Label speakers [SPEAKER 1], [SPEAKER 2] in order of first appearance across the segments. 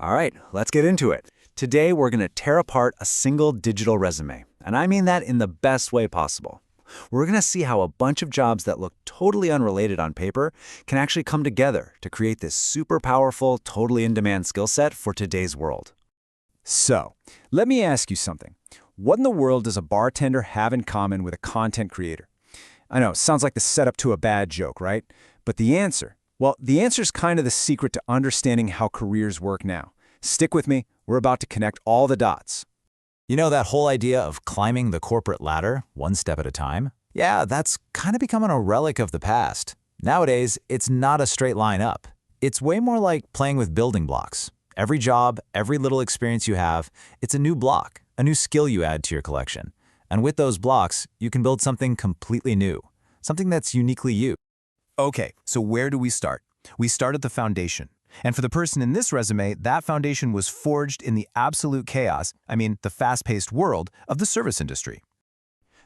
[SPEAKER 1] All right, let's get into it. Today, we're going to tear apart a single digital resume, and I mean that in the best way possible. We're going to see how a bunch of jobs that look totally unrelated on paper can actually come together to create this super powerful, totally in-demand skill set for today's world.
[SPEAKER 2] So, let me ask you something. What in the world does a bartender have in common with a content creator? I know, sounds like the setup to a bad joke, right? But the answer? Well, the answer is kind of the secret to understanding how careers work now. Stick with me, we're about to connect all the dots.
[SPEAKER 3] You know that whole idea of climbing the corporate ladder, one step at a time? Yeah, that's kind of becoming a relic of the past. Nowadays, it's not a straight line up. It's way more like playing with building blocks. Every job, every little experience you have, it's a new block, a new skill you add to your collection. And with those blocks, you can build something completely new, something that's uniquely you.
[SPEAKER 4] Okay, so where do we start? We start at the foundation. And for the person in this resume, that foundation was forged in the absolute chaos, the fast-paced world of the service industry.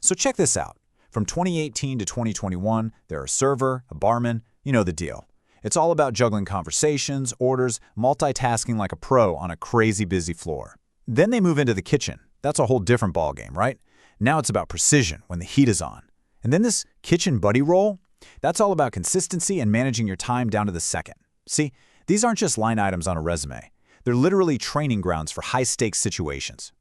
[SPEAKER 2] So check this out. From 2018 to 2021, they're a server, a barman, you know the deal. It's all about juggling conversations, orders, multitasking like a pro on a crazy busy floor. Then they move into the kitchen. That's a whole different ballgame, right? Now it's about precision when the heat is on. And then this kitchen buddy role, that's all about consistency and managing your time down to the second. See, these aren't just line items on a resume. They're literally training grounds for high-stakes situations.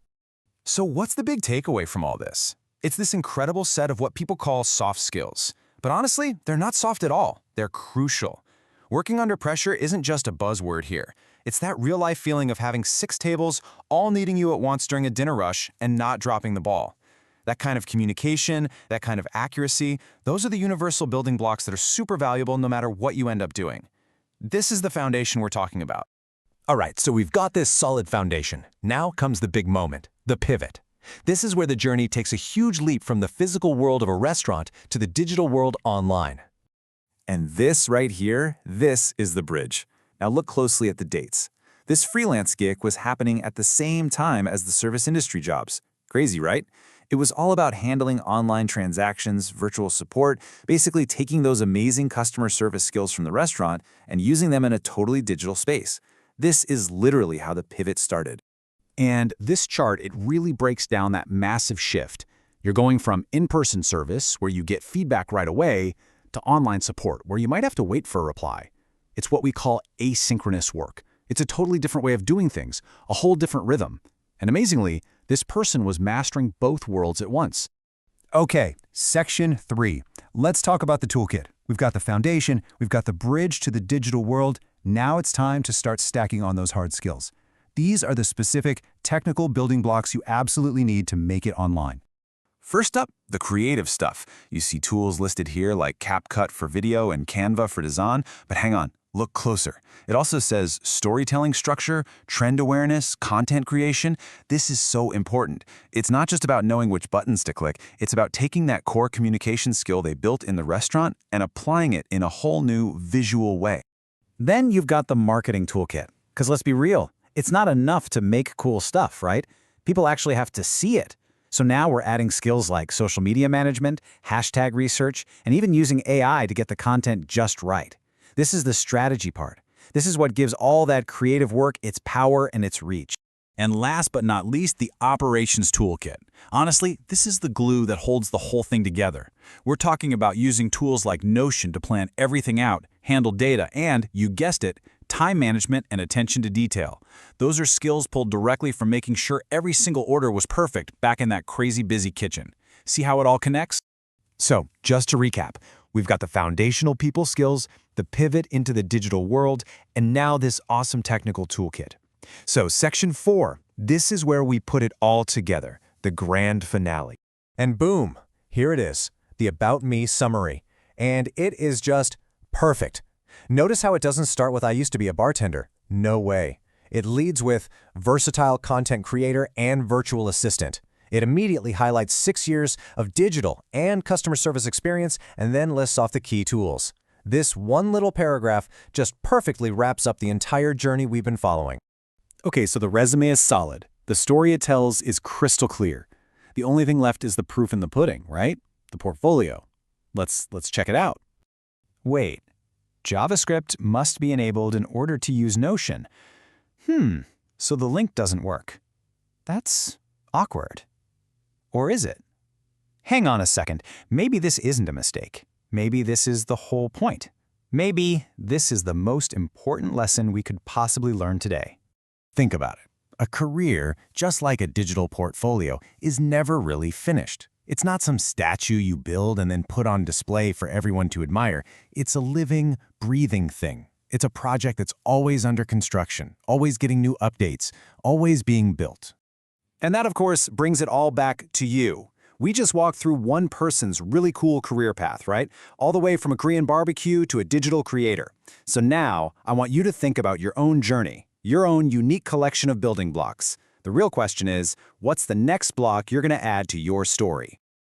[SPEAKER 4] So what's the big takeaway from all this? It's this incredible set of what people call soft skills. But honestly, they're not soft at all. They're crucial. Working under pressure isn't just a buzzword here. It's that real-life feeling of having 6 tables all needing you at once during a dinner rush and not dropping the ball. That kind of communication, that kind of accuracy, those are the universal building blocks that are super valuable no matter what you end up doing. This is the foundation we're talking about.
[SPEAKER 5] All right, so we've got this solid foundation. Now comes the big moment, the pivot. This is where the journey takes a huge leap from the physical world of a restaurant to the digital world online.
[SPEAKER 2] And this right here, this is the bridge. Now look closely at the dates. This freelance gig was happening at the same time as the service industry jobs. Crazy, right? It was all about handling online transactions, virtual support, basically taking those amazing customer service skills from the restaurant and using them in a totally digital space. This is literally how the pivot started. And this chart, it really breaks down that massive shift. You're going from in-person service, where you get feedback right away, to online support, where you might have to wait for a reply. It's what we call asynchronous work. It's a totally different way of doing things, a whole different rhythm. And amazingly, this person was mastering both worlds at once.
[SPEAKER 6] Okay, section 3. Let's talk about the toolkit. We've got the foundation, we've got the bridge to the digital world. Now it's time to start stacking on those hard skills. These are the specific technical building blocks you absolutely need to make it online.
[SPEAKER 4] First up, the creative stuff. You see tools listed here like CapCut for video and Canva for design, but hang on, look closer. It also says storytelling structure, trend awareness, content creation. This is so important. It's not just about knowing which buttons to click, it's about taking that core communication skill they built in the restaurant and applying it in a whole new visual way.
[SPEAKER 1] Then you've got the marketing toolkit. Because let's be real, it's not enough to make cool stuff, right? People actually have to see it. So now we're adding skills like social media management, hashtag research, and even using AI to get the content just right. This is the strategy part. This is what gives all that creative work its power and its reach.
[SPEAKER 2] And last but not least, the operations toolkit. Honestly, this is the glue that holds the whole thing together. We're talking about using tools like Notion to plan everything out, handle data, and, you guessed it, time management and attention to detail. Those are skills pulled directly from making sure every single order was perfect back in that crazy busy kitchen. See how it all connects?
[SPEAKER 5] So, just to recap, we've got the foundational people skills, the pivot into the digital world, and now this awesome technical toolkit. So, section 4, this is where we put it all together, the grand finale. And boom, here it is, the About Me summary. And it is just perfect. Notice how it doesn't start with "I used to be a bartender." No way. It leads with versatile content creator and virtual assistant. It immediately highlights 6 years of digital and customer service experience and then lists off the key tools. This one little paragraph just perfectly wraps up the entire journey we've been following.
[SPEAKER 2] Okay, so the resume is solid. The story it tells is crystal clear. The only thing left is the proof in the pudding, right? The portfolio. Let's check it out.
[SPEAKER 6] Wait, JavaScript must be enabled in order to use Notion.
[SPEAKER 5] So the link doesn't work. That's awkward. Or is it? Hang on a second. Maybe this isn't a mistake. Maybe this is the whole point. Maybe this is the most important lesson we could possibly learn today.
[SPEAKER 7] Think about it. A career, just like a digital portfolio, is never really finished. It's not some statue you build and then put on display for everyone to admire. It's a living, breathing thing. It's a project that's always under construction, always getting new updates, always being built.
[SPEAKER 2] And that, of course, brings it all back to you. We just walked through one person's really cool career path, right? All the way from a Korean barbecue to a digital creator. So now, I want you to think about your own journey, your own unique collection of building blocks. The real question is, what's the next block you're going to add to your story?